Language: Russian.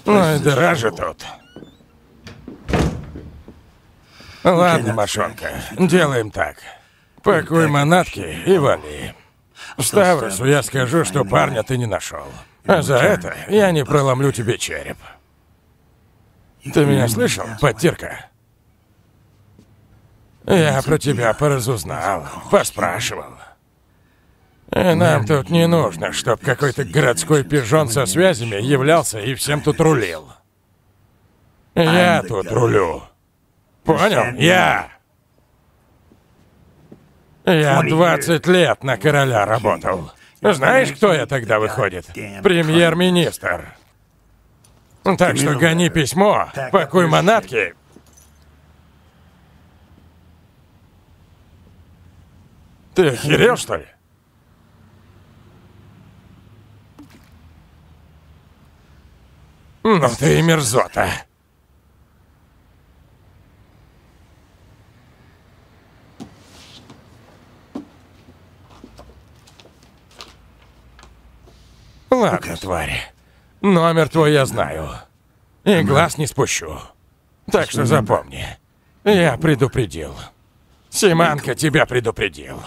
Ну и дыра же тут. Ладно, мошонка, делаем так. Пакуй манатки и вали. Ставросу я скажу, что парня ты не нашел. А за это я не проломлю тебе череп. Ты меня слышал, подтирка? Я про тебя поразузнал, поспрашивал. И нам тут не нужно, чтоб какой-то городской пижон со связями являлся и всем тут рулил. Я тут рулю. Понял? Я 20 лет на короля работал. Знаешь, кто я тогда выходит? Премьер-министр. Так что гони письмо, пакуй манатки. Ты охерел, что ли? Ну ты и мерзота. Ладно, тварь. Номер твой я знаю. И глаз не спущу. Так что запомни. Я предупредил. Симанка тебя предупредил.